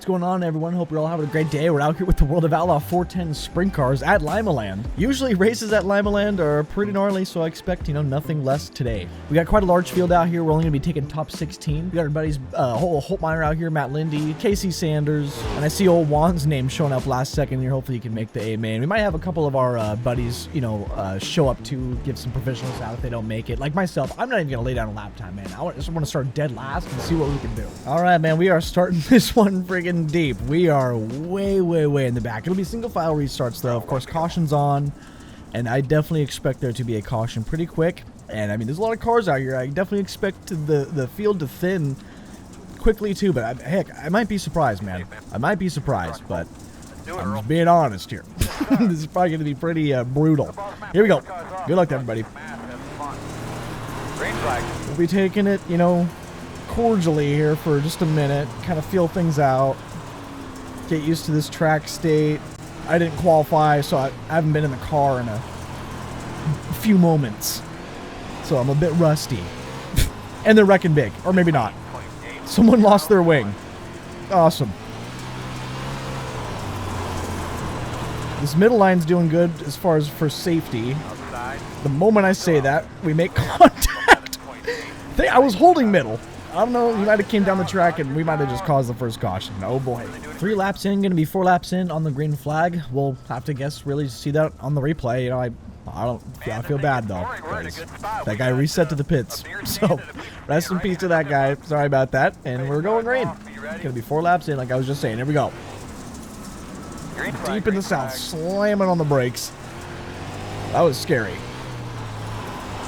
going on, everyone? Hope you're all having a great day. We're out here with the World of Outlaw 410 sprint cars at Limaland. Usually races at Limaland are pretty gnarly, so I expect, nothing less today. We got quite a large field out here. We're only going to be taking top 16. We got our buddies Holtmeyer out here, Matt Lindy, Casey Sanders, and I see old Juan's name showing up last second here. Hopefully he can make the A main. We might have a couple of our buddies, show up to give some professionals out if they don't make it. Like myself, I'm not even going to lay down a lap time, man. I just want to start dead last and see what we can do. All right, man, we are starting this one friggin' deep. We are way in the back. It'll be single file restarts though. Of course, caution's on, and I definitely expect there to be a caution pretty quick. And I mean, there's a lot of cars out here. I definitely expect the field to thin quickly too, but heck, I might be surprised, man. I might be surprised, but I'm just being honest here. This is probably going to be pretty brutal. Here we go. Good luck to everybody. We'll be taking it, cordially here for just a minute, kind of feel things out, get used to this track state. I didn't qualify, so I haven't been in the car in a few moments, so I'm a bit rusty. And they're wrecking big, or maybe not. Someone lost their wing. Awesome. This middle line's doing good as far as for safety. The moment I say that, we make contact. I was holding middle. I don't know, he might have came down the track and we might have just caused the first caution. Oh boy. 3 laps in, gonna be 4 laps in on the green flag. We'll have to really see that on the replay. I feel bad though, because that guy reset to the pits. So rest in peace to that guy. Sorry about that. And we're going green. It's gonna be 4 laps in, like I was just saying. Here we go. Deep in the south, slamming on the brakes. That was scary.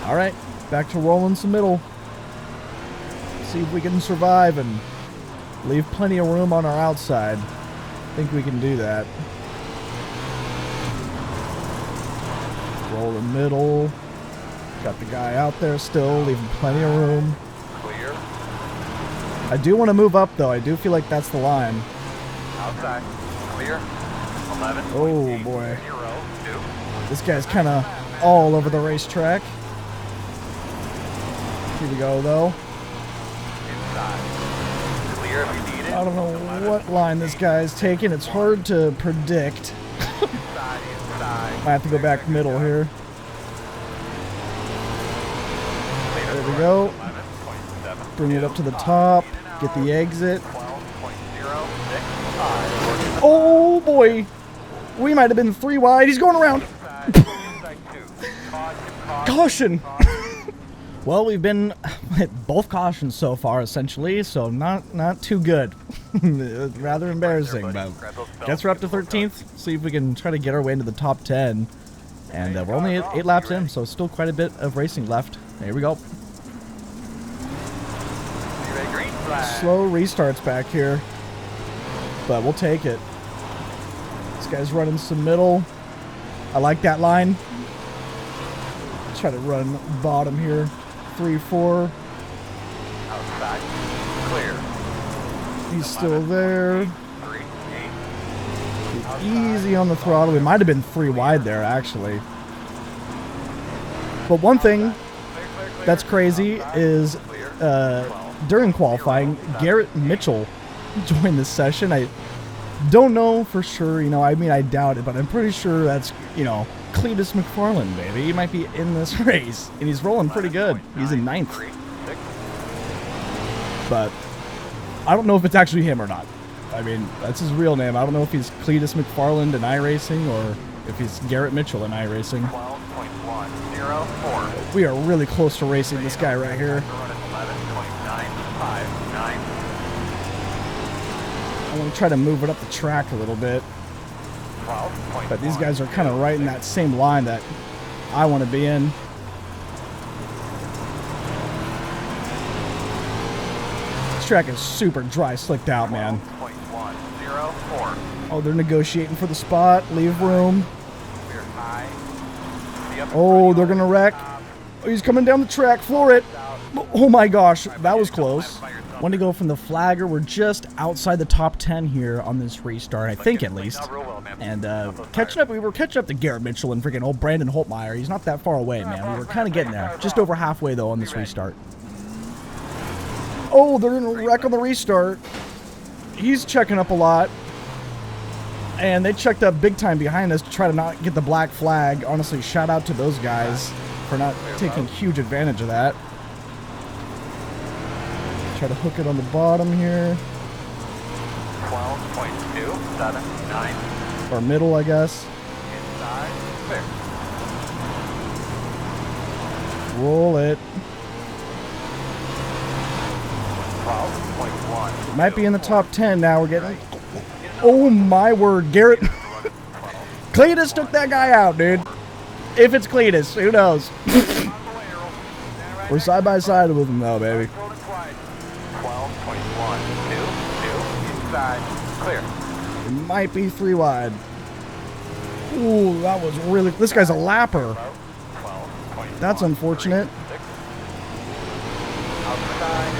All right, back to rolling some middle. See if we can survive and leave plenty of room on our outside. I think we can do that. Roll the middle. Got the guy out there still, leaving plenty of room. Clear. I do want to move up though. I do feel like that's the line. Outside. Clear. 11. Oh boy. 0, 2. This guy's kind of all over the racetrack. Here we go though. Clear if you need it. I don't know what line this guy's taking. It's hard to predict. I have to go back middle here. There we go. Bring it up to the top. Get the exit. Oh boy. We might have been 3 wide. He's going around. Caution. Well, we've been at both cautions so far, essentially, so not too good. Rather embarrassing, but guess we're up to 13th. See if we can try to get our way into the top 10. And we're only 8 laps in, so still quite a bit of racing left. Here we go. Slow restarts back here, but we'll take it. This guy's running some middle. I like that line. Try to run bottom here. 3, 4. Outside. Clear. He's still there. 3, 8. Easy on the throttle. We might have been 3 wide there, actually. But one thing that's crazy is during qualifying, Garrett Mitchell joined this session. I don't know for sure, I doubt it, but I'm pretty sure that's, Cleetus McFarland, baby. He might be in this race, and he's rolling pretty good. He's in 9th. But I don't know if it's actually him or not. I mean, that's his real name. I don't know if he's Cleetus McFarland in iRacing or if he's Garrett Mitchell in iRacing. 12.104. We are really close to racing this guy right here. I want to try to move it up the track a little bit. But these guys are kind of right in that same line that I want to be in. This track is super dry, slicked out, man. Oh, they're negotiating for the spot. Leave room. Oh, they're going to wreck. Oh, he's coming down the track. Floor it. Oh my gosh, that was close. Want to go from the flagger. We're just outside the top 10 here on this restart, I think at least. And we were catching up to Garrett Mitchell and freaking old Brandon Holtmeyer. He's not that far away, man. We were kind of getting there. Just over halfway, though, on this restart. Oh, they're going to wreck on the restart. he's checking up a lot. And they checked up big time behind us to try to not get the black flag. Honestly, shout out to those guys for not taking huge advantage of that. Try to hook it on the bottom here. 12.279. Or middle, I guess. Inside. Clear. Roll it. 12.1. Might be in the top 10 now. We're getting... Oh my word, Garrett. Cletus took that guy out, dude. If it's Cletus, who knows? We're side by side with him though, baby. 12.122 inside. Clear. It might be 3 wide. Ooh, that was really... This guy's a lapper. That's unfortunate. Outside.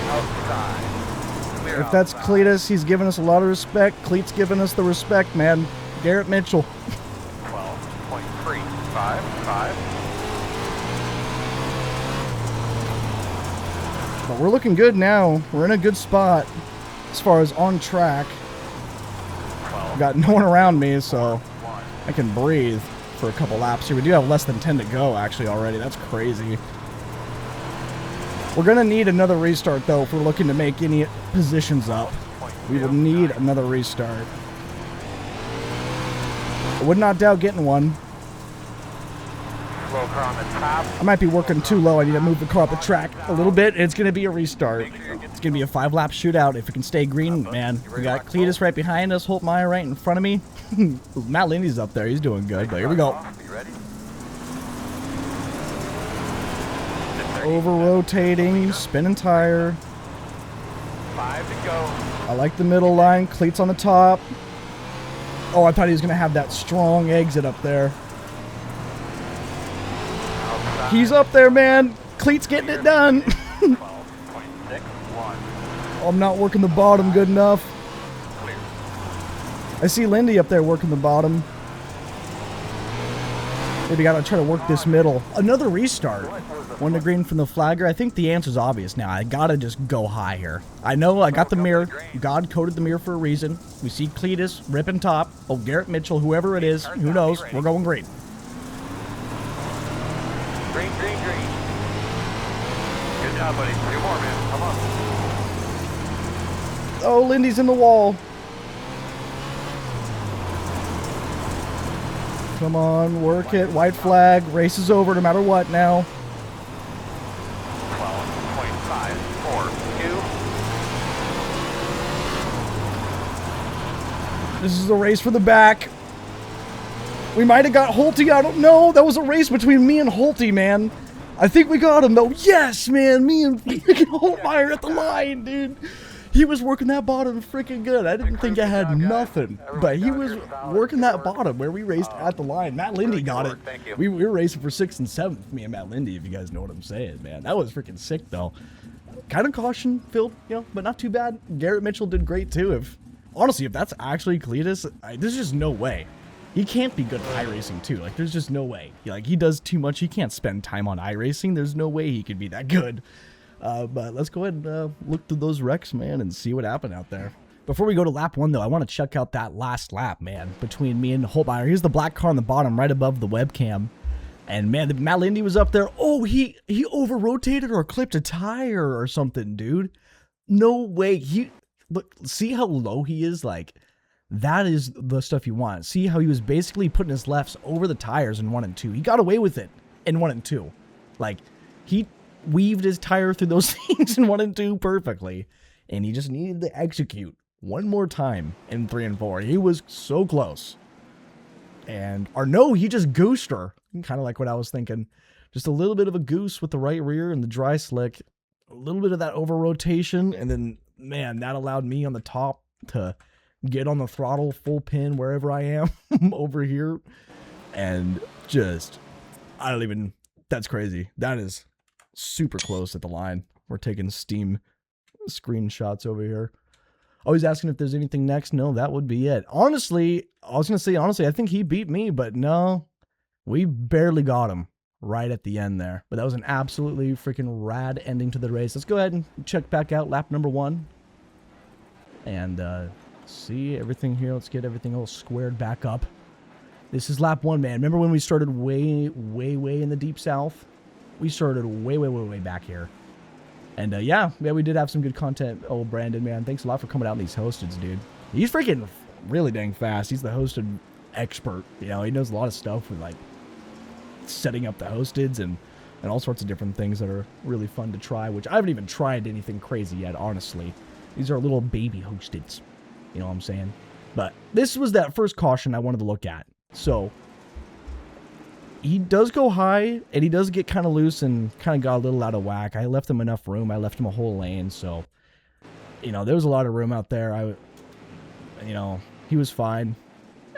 If that's Cletus, he's giving us a lot of respect. Cleet's giving us the respect, man. Garrett Mitchell. 12.355. But we're looking good now. We're in a good spot as far as on track. Got no one around me, so I can breathe for a couple laps here. We do have less than 10 to go, actually, already. That's crazy. We're going to need another restart, though, if we're looking to make any positions up. We will need another restart. I would not doubt getting one. I might be working too low. I need to move the car up the track a little bit. It's going to be a restart. It's going to be a 5-lap shootout if it can stay green, man. We got Cletus right behind us, Holtmeyer right in front of me. Matt Lindy's up there. He's doing good, but here we go. Over-rotating, spinning tire. 5 to go. I like the middle line. Cleet's on the top. Oh, I thought he was going to have that strong exit up there. Outside. He's up there, man. Cleet's getting it done. 12.61. I'm not working the bottom good enough. Clear. I see Lindy up there working the bottom. Maybe gotta try to work this middle. Another restart. 1 to green from the flagger. I think the answer's obvious now. I gotta just go high here. I know I got the mirror. God coded the mirror for a reason. We see Cletus ripping top. Oh, Garrett Mitchell, whoever it is. Who knows? We're going green. Green, green, green. Good job, buddy. 3 more, man. Come on. Oh, Lindy's in the wall. Come on, work it. White flag. Race is over no matter what now. 12.542. This is the race for the back. We might have got Holty. I don't know. That was a race between me and Holty, man. I think we got him, though. Yes, man. Me and freaking Holtmeyer at the line, dude. He was working that bottom freaking good. I didn't think I had nothing. But he was working that bottom where we raced at the line. Matt Lindy got it. We were racing for 6th and 7th, me and Matt Lindy, if you guys know what I'm saying, man. That was freaking sick, though. Kind of caution filled, you know, but not too bad. Garrett Mitchell did great, too. Honestly, if that's actually Cletus, there's just no way. He can't be good at iRacing, too. Like, there's just no way. Like, he does too much. He can't spend time on iRacing. There's no way he could be that good. But let's go ahead and look through those wrecks, man, and see what happened out there. Before we go to lap 1, though, I want to check out that last lap, man, between me and Holtmeyer. Here's the black car on the bottom, right above the webcam. And, man, Matt Lindy was up there. Oh, he over-rotated or clipped a tire or something, dude. No way. Look, see how low he is? Like, that is the stuff you want. See how he was basically putting his lefts over the tires in 1 and 2. He got away with it in 1 and 2. Like, he weaved his tire through those things in 1 and 2 perfectly. And he just needed to execute one more time in 3 and 4. He was so close. Or no, he just goosed her. Kind of like what I was thinking. Just a little bit of a goose with the right rear and the dry slick. A little bit of that over rotation. And then, man, that allowed me on the top to get on the throttle full pin wherever I am over here. And just, that's crazy. That is super close at the line. We're taking Steam screenshots over here. Oh, he's asking if there's anything next. No, that would be it. Honestly, I was going to say, I think he beat me, but no, we barely got him right at the end there. But that was an absolutely freaking rad ending to the race. Let's go ahead and check back out lap number 1. And See everything here. Let's get everything all squared back up. This is lap 1, man. Remember when we started way in the deep south? We started way back here. And yeah, we did have some good content. Oh, Brandon, man, thanks a lot for coming out in these hosteds, dude. He's freaking really dang fast. He's the hosted expert. You know, he knows a lot of stuff with like setting up the hosteds and all sorts of different things that are really fun to try, which I haven't even tried anything crazy yet, honestly. These are little baby hosteds. You know what I'm saying? But this was that first caution I wanted to look at. So he does go high, and he does get kind of loose and kind of got a little out of whack. I left him enough room. I left him a whole lane, so, you know, there was a lot of room out there. You know, he was fine.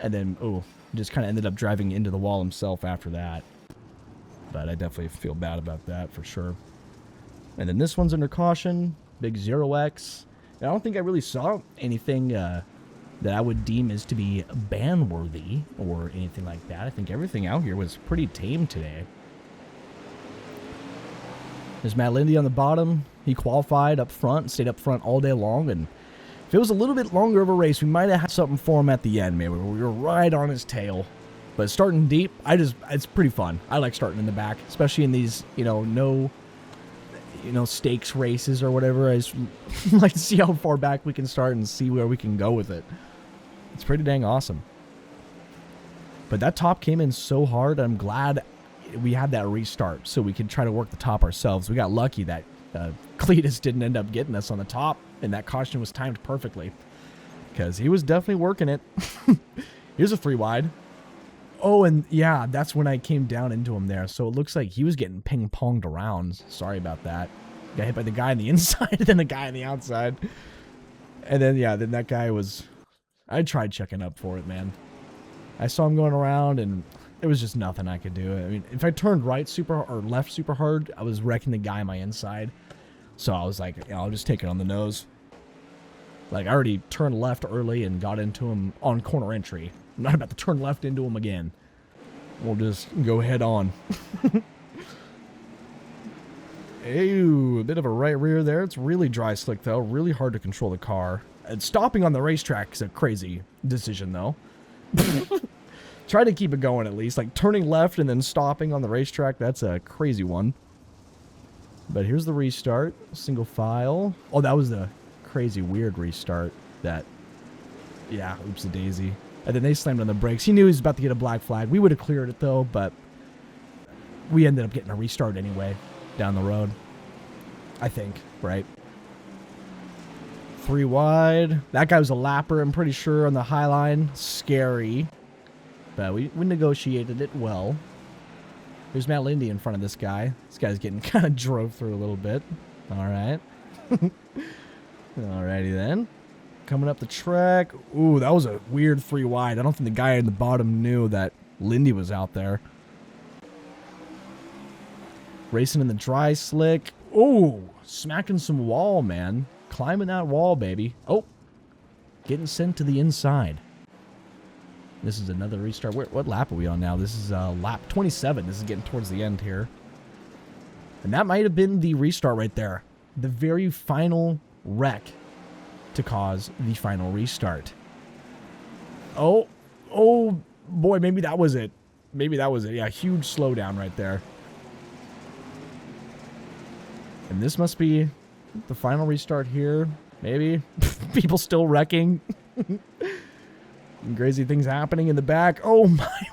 And then, just kind of ended up driving into the wall himself after that. But I definitely feel bad about that for sure. And then this one's under caution. Big 0x. And I don't think I really saw anything that I would deem as to be ban-worthy or anything like that. I think everything out here was pretty tame today. There's Matt Lindy on the bottom. He qualified up front, stayed up front all day long. And if it was a little bit longer of a race, we might have had something for him at the end, man. We were right on his tail. But starting deep, it's pretty fun. I like starting in the back, especially in these, no stakes races or whatever. I just like to see how far back we can start and see where we can go with it. It's pretty dang awesome. But that top came in so hard. I'm glad we had that restart so we could try to work the top ourselves. We got lucky that Cleetus didn't end up getting us on the top, and that caution was timed perfectly because he was definitely working it. Here's a 3 wide. Oh, and yeah, that's when I came down into him there. So it looks like he was getting ping-ponged around. Sorry about that. Got hit by the guy on the inside and then the guy on the outside. And then, yeah, then that guy was... I tried checking up for it, man. I saw him going around, and there was just nothing I could do. I mean, if I turned left super hard, I was wrecking the guy on my inside. So I was like, I'll just take it on the nose. Like, I already turned left early and got into him on corner entry. I'm not about to turn left into him again. We'll just go head on. Ew, a bit of a right rear there. It's really dry slick, though. Really hard to control the car. And stopping on the racetrack is a crazy decision, though. Try to keep it going, at least. Like, turning left and then stopping on the racetrack, that's a crazy one. But here's the restart. Single file. Oh, that was the crazy, weird restart. That, yeah, oopsie daisy. And then they slammed on the brakes. He knew he was about to get a black flag. We would have cleared it, though, but we ended up getting a restart anyway down the road. I think, right? 3 wide. That guy was a lapper, I'm pretty sure, on the high line. Scary. But we negotiated it well. There's Matt Lindy in front of this guy. This guy's getting kind of drove through a little bit. All right. Alrighty then. Coming up the track. Ooh, that was a weird 3 wide. I don't think the guy in the bottom knew that Lindy was out there. Racing in the dry slick. Ooh, smacking some wall, man. Climbing that wall, baby. Oh, getting sent to the inside. This is another restart. What lap are we on now? This is lap 27. This is getting towards the end here. And that might have been the restart right there. The very final wreck to cause the final restart. Oh boy, maybe that was it. Maybe that was it. Yeah, huge slowdown right there. And this must be the final restart here. Maybe. People still wrecking. Crazy things happening in the back. Oh my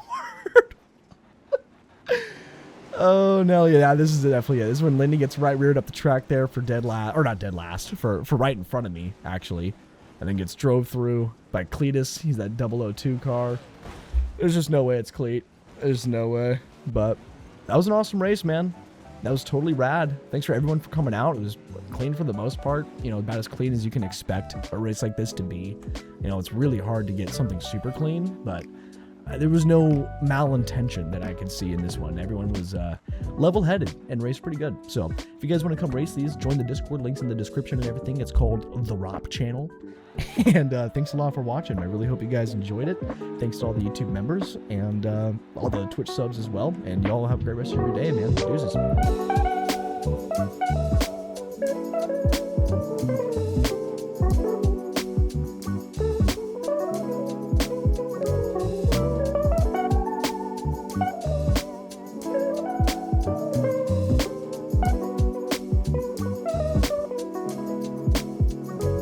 word. Oh no, yeah, this is definitely it. This is when Lindy gets right reared up the track there for dead last, or not dead last, for right in front of me, actually. And then gets drove through by Cleetus. He's that 002 car. There's just no way it's Cleet. There's no way. But that was an awesome race, man. That was totally rad. Thanks for everyone for coming out. It was clean for the most part. You know, about as clean as you can expect a race like this to be. You know, it's really hard to get something super clean, but there was no malintention that I could see in this one. Everyone was level-headed and raced pretty good. So if you guys want to come race these, join the Discord. Links in the description and everything. It's called The ROP Channel. And thanks a lot for watching. I really hope you guys enjoyed it. Thanks to all the YouTube members and all the Twitch subs as well. And y'all have a great rest of your day, man. Deuces.